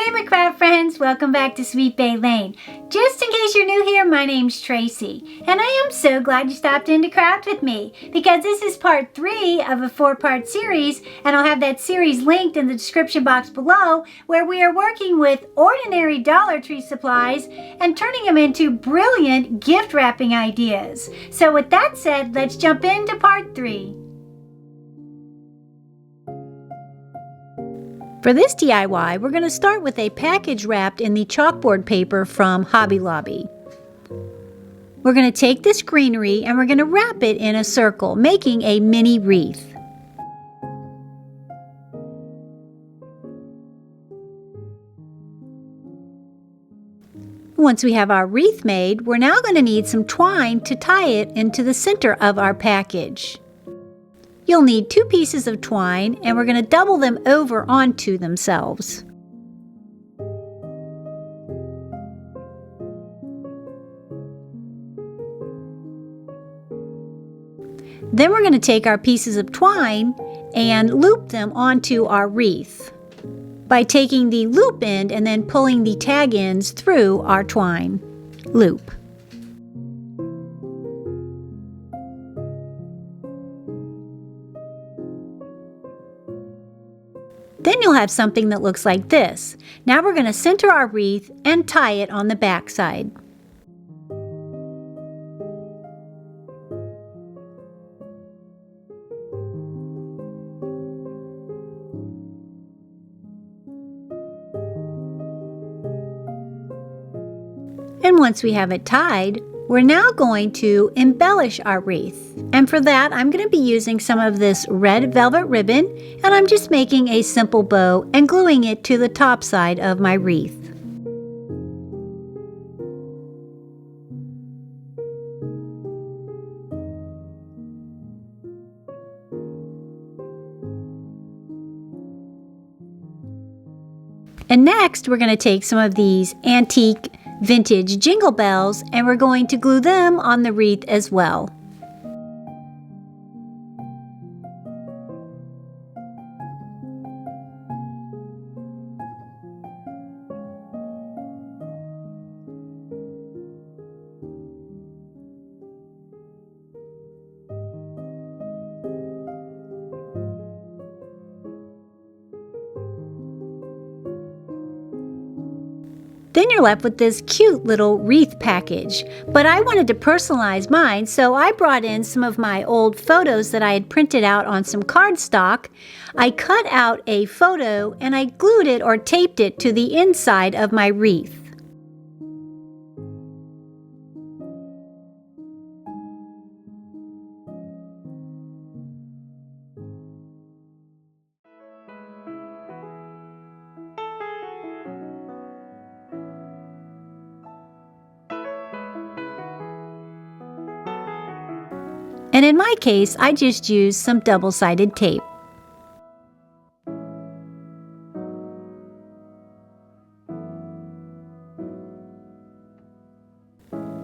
Hey my craft friends, welcome back to Sweet Bay Lane. Just in case you're new here, my name's Tracy, and I am so glad you stopped in to craft with me because this is part 3 of a 4-part series, and I'll have that series linked in the description box below, where we are working with ordinary Dollar Tree supplies and turning them into brilliant gift wrapping ideas. So with that said, let's jump into part 3. For this DIY, we're going to start with a package wrapped in the chalkboard paper from Hobby Lobby. We're going to take this greenery and we're going to wrap it in a circle, making a mini wreath. Once we have our wreath made, we're now going to need some twine to tie it into the center of our package. You'll need 2 pieces of twine, and we're going to double them over onto themselves. Then we're going to take our pieces of twine and loop them onto our wreath by taking the loop end and then pulling the tag ends through our twine loop. Then you'll have something that looks like this. Now we're going to center our wreath and tie it on the back side. And once we have it tied, we're now going to embellish our wreath. And for that, I'm going to be using some of this red velvet ribbon, and I'm just making a simple bow and gluing it to the top side of my wreath. And next, we're going to take some of these antique vintage jingle bells and we're going to glue them on the wreath as well. Then you're left with this cute little wreath package. But I wanted to personalize mine, so I brought in some of my old photos that I had printed out on some cardstock. I cut out a photo and I glued it or taped it to the inside of my wreath. And in my case, I just used some double-sided tape.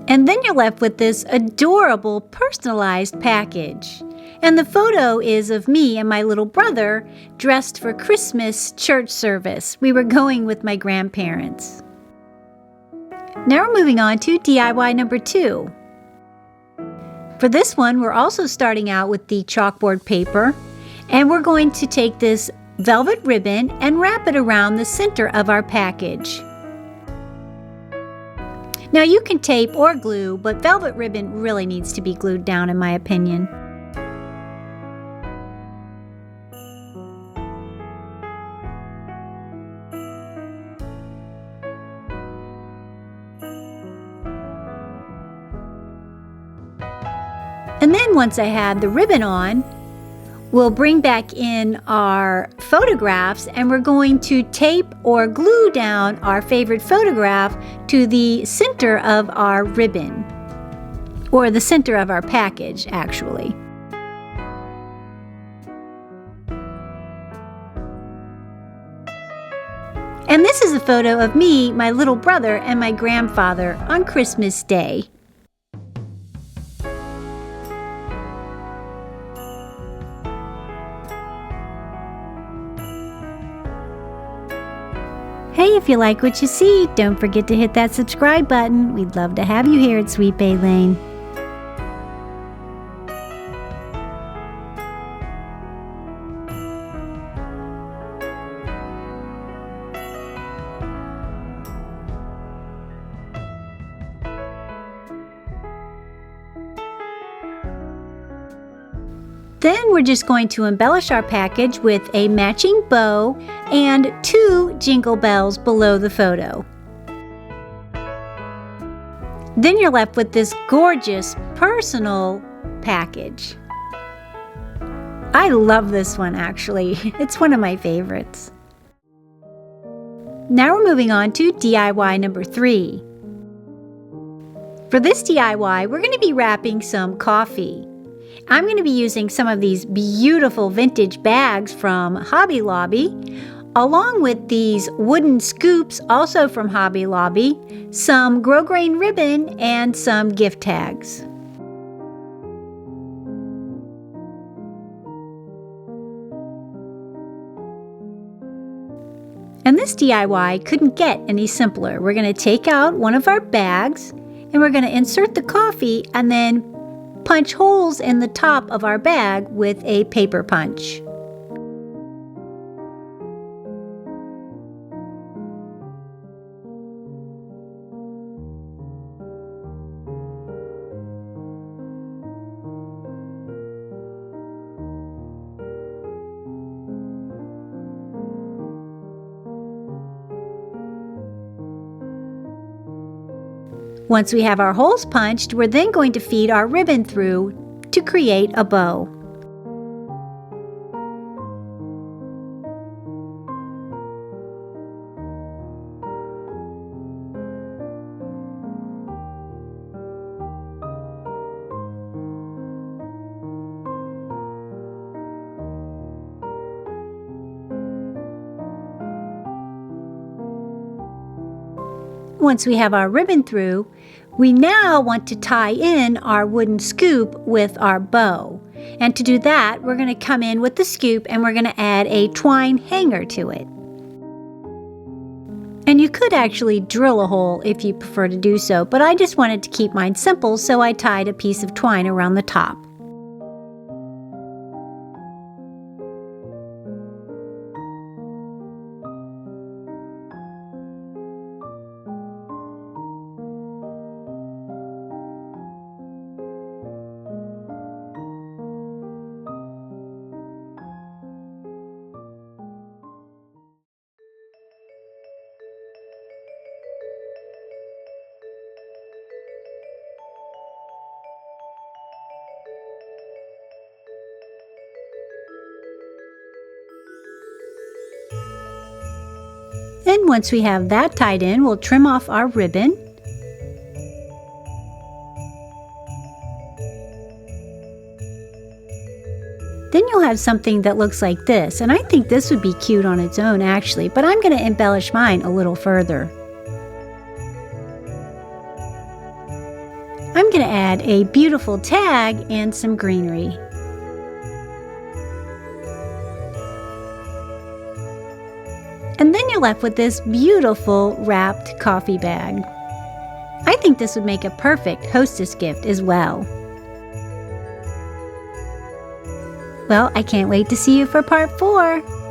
And then you're left with this adorable personalized package. And the photo is of me and my little brother dressed for Christmas church service. We were going with my grandparents. Now we're moving on to DIY number 2. For this one, we're also starting out with the chalkboard paper, and we're going to take this velvet ribbon and wrap it around the center of our package. Now you can tape or glue, but velvet ribbon really needs to be glued down in my opinion. And then once I had the ribbon on, we'll bring back in our photographs and we're going to tape or glue down our favorite photograph to the center of our ribbon, or the center of our package actually. And this is a photo of me, my little brother, and my grandfather on Christmas Day. Hey, if you like what you see, don't forget to hit that subscribe button. We'd love to have you here at Sweet Bay Lane. Then we're just going to embellish our package with a matching bow and 2 jingle bells below the photo. Then you're left with this gorgeous personal package. I love this one actually. It's one of my favorites. Now we're moving on to DIY number 3. For this DIY, we're going to be wrapping some coffee. I'm going to be using some of these beautiful vintage bags from Hobby Lobby, along with these wooden scoops also from Hobby Lobby, some grosgrain ribbon, and some gift tags. And this DIY couldn't get any simpler. We're going to take out one of our bags and we're going to insert the coffee and then punch holes in the top of our bag with a paper punch. Once we have our holes punched, we're then going to feed our ribbon through to create a bow. Once we have our ribbon through, we now want to tie in our wooden scoop with our bow. And to do that, we're going to come in with the scoop and we're going to add a twine hanger to it. And you could actually drill a hole if you prefer to do so, but I just wanted to keep mine simple, so I tied a piece of twine around the top. And once we have that tied in, we'll trim off our ribbon. Then you'll have something that looks like this, and I think this would be cute on its own actually, but I'm going to embellish mine a little further. I'm going to add a beautiful tag and some greenery. And then you're left with this beautiful wrapped coffee bag. I think this would make a perfect hostess gift as well. Well, I can't wait to see you for part 4.